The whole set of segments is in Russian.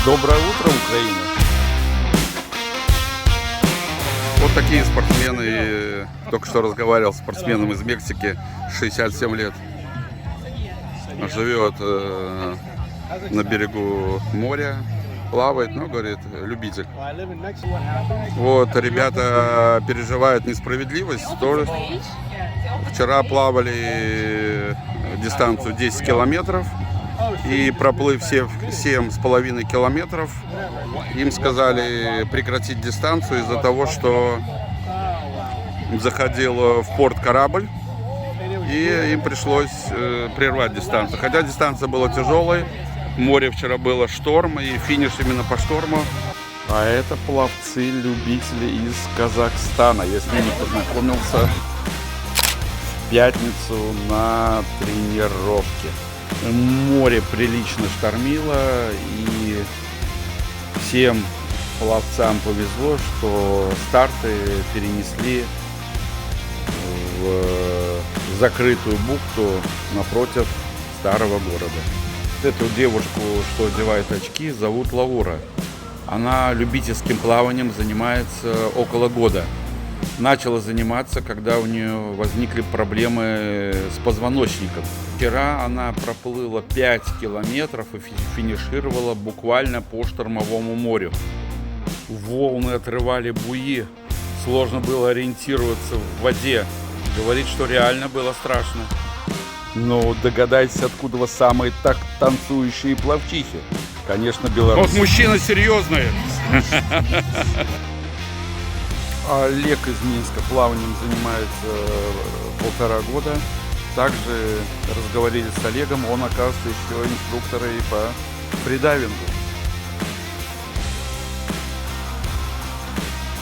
Доброе утро, Украина! Вот такие спортсмены. Только что разговаривал с спортсменом из Мексики, 67 лет. Живет на берегу моря, плавает, но, говорит, любитель. Вот, ребята переживают несправедливость. Тоже вчера плавали дистанцию 10 километров. И проплыв 7,5 километров, им сказали прекратить дистанцию из-за того, что заходил в порт корабль, и им пришлось прервать дистанцию. Хотя дистанция была тяжелой, в море вчера было шторм, и финиш именно по шторму. А это пловцы-любители из Казахстана. Я с ними познакомился в пятницу на тренировке. Море прилично штормило, и всем пловцам повезло, что старты перенесли в закрытую бухту напротив старого города. Эту девушку, что одевает очки, зовут Лаура. Она любительским плаванием занимается около года. Начала заниматься, когда у нее возникли проблемы с позвоночником. Вчера она проплыла 5 километров и финишировала буквально по штормовому морю. Волны отрывали буи, сложно было ориентироваться в воде. Говорит, что реально было страшно. Но догадайтесь, откуда вы самые так танцующие пловчихи. Конечно, белорусы. Вот мужчина серьезный. Олег из Минска плаванием занимается 1,5 года. Также разговаривали с Олегом, он, оказывается, еще инструктор и по фридайвингу.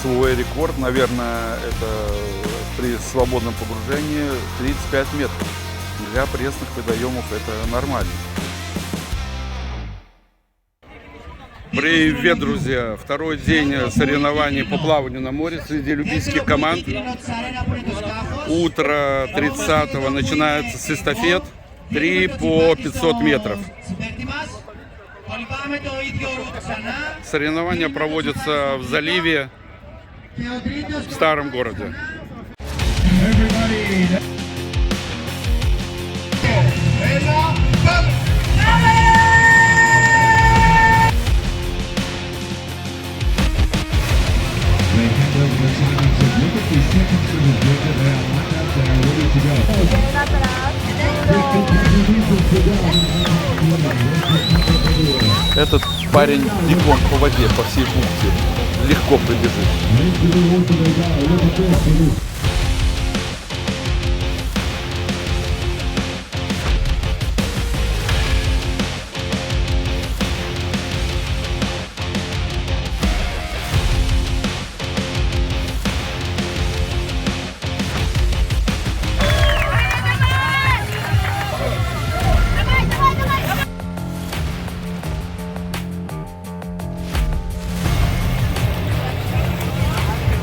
Свой рекорд, наверное, это при свободном погружении 35 метров. Для пресных водоемов это нормально. Привет, друзья! Второй день соревнований по плаванию на море среди любительских команд. Утро 30-го начинается с эстафет 3 по 500 метров. Соревнования проводятся в заливе в старом городе. Этот парень бегом по воде, по всей бухте, легко прибежит.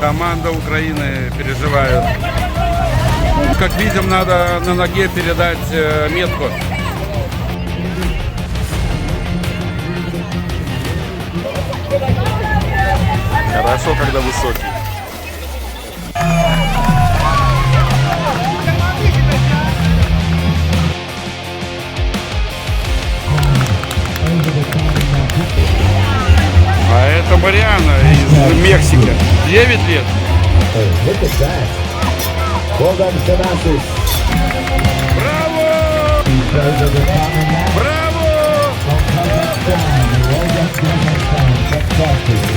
Команда Украины переживает. Как видим, надо на ноге передать метку. Хорошо, когда высокий. А это Мариана из Мексики. 9 лет. Браво! Браво!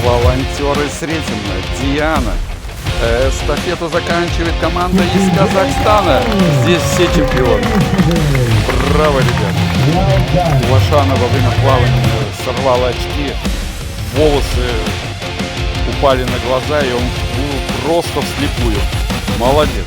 Волонтеры с Ретина, Диана. Эстафету заканчивает команда из Казахстана. Здесь все чемпионы. Браво, ребята. Лошана во время плавания сорвала очки. Волосы упали на глаза, и он просто вслепую. Молодец.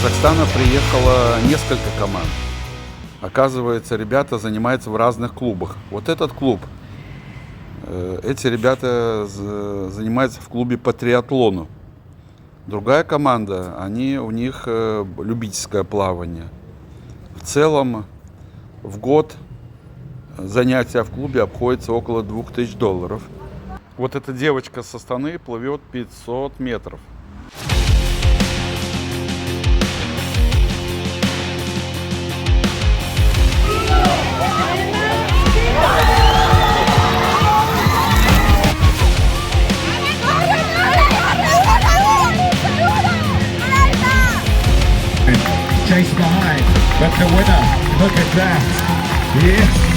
Казахстана приехало несколько команд. Оказывается, ребята занимаются в разных клубах. Вот этот клуб, эти ребята занимаются в клубе по триатлону. Другая команда, у них любительское плавание. В целом в год занятия в клубе обходятся около $2000. Вот эта девочка со Астаны плывет 500 метров. Chase behind, but the winner, look at that, yes.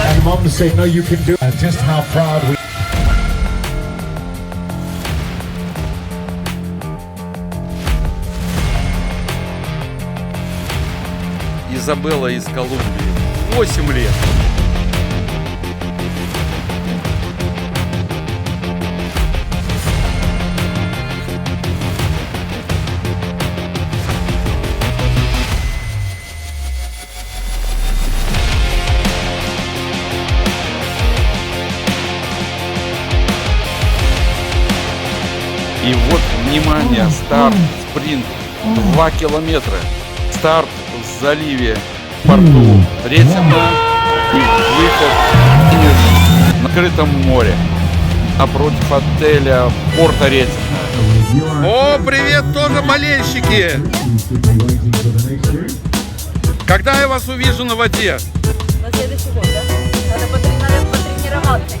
And mom to say, no, you can do it. Just how proud we Изабелла из Колумбии. 8 лет. И вот, внимание, старт, спринт, 2 километра. Старт в заливе, в порту Ретина и выход в открытом море напротив отеля порта Ретина. О, привет, тоже болельщики! Когда я вас увижу на воде? На следующий год, да? Надо потренироваться.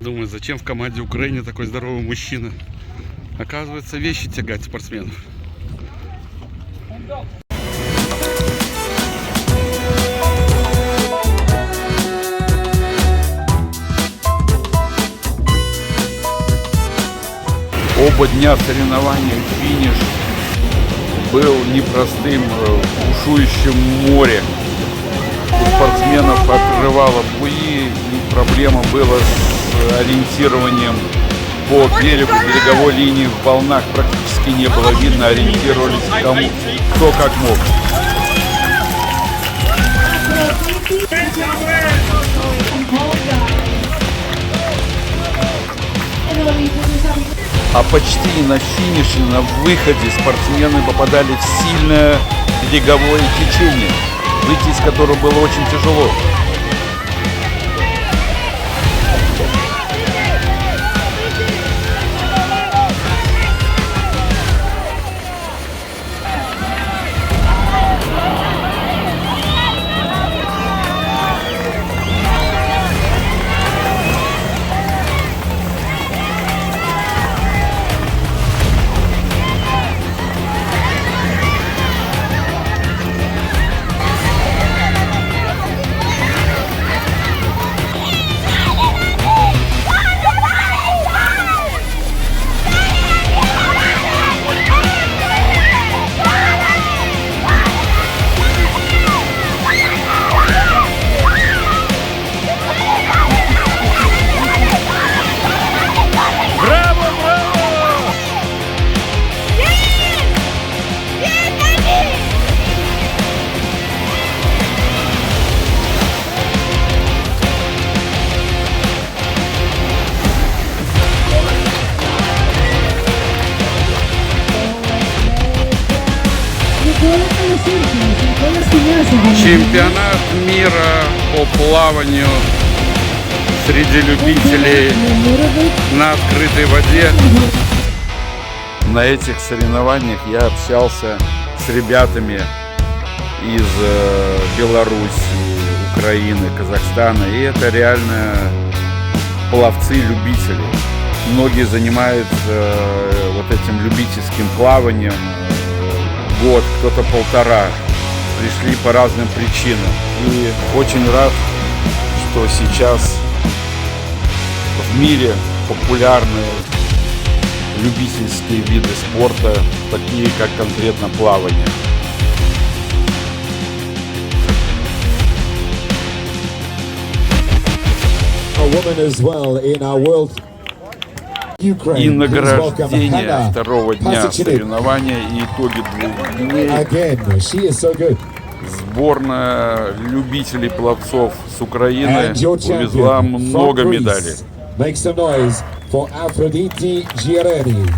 Думаю, зачем в команде Украины такой здоровый мужчина? Оказывается, вещи тягать спортсменов. Оба дня соревнований, финиш был непростым в бушующем море. У спортсменов открывало буи, и проблема была с ориентированием по берегу, береговой линии в волнах практически не было видно, ориентировались кому, кто как мог. А почти на финише, на выходе спортсмены попадали в сильное береговое течение, выйти из которого было очень тяжело. Чемпионат мира по плаванию среди любителей на открытой воде. На этих соревнованиях я общался с ребятами из Беларуси, Украины, Казахстана. И это реально пловцы-любители. Многие занимаются вот этим любительским плаванием год, кто-то полтора. Пришли по разным причинам. И очень рад, что сейчас в мире популярны любительские виды спорта, такие как конкретно плавание. A woman as well in our world. И Ukraine. Please welcome награждение Hannah второго дня Pasachnik. соревнования и итоги 2 дней. Again, she is so good. Сборная любителей пловцов с Украины And your увезла champion много from медалей. Greece. Make some noise for Aphrodite Giareni.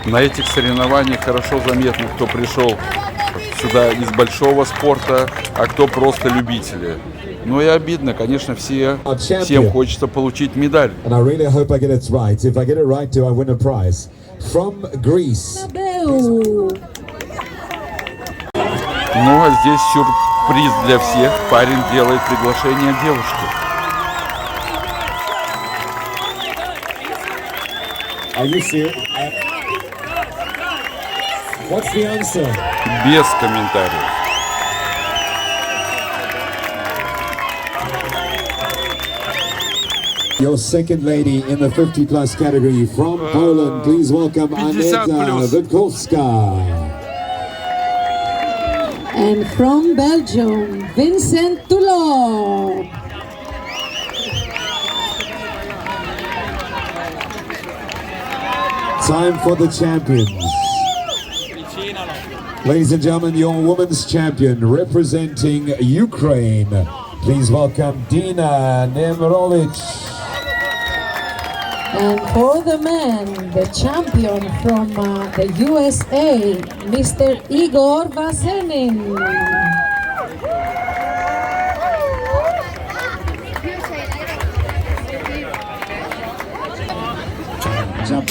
На этих соревнованиях хорошо заметно, кто пришел сюда из большого спорта, а кто просто любители. Ну и обидно, конечно, всем хочется получить медаль. And I really hope I get it right. If I get it right, do I win a prize? From Greece. Ну а здесь сюрприз для всех. Парень делает приглашение девушке. Are you serious? What's the answer? Без комментариев. Your second lady in the 50+ category from Poland. Please welcome 50 Aneta plus. Witkowska. And from Belgium, Vincent Toulon. Time for the champions. Ladies and gentlemen, your women's champion representing Ukraine. Please welcome Dina Nemirovic. And for the men, the champion from the USA, Mr. Igor Vasenin. Jump.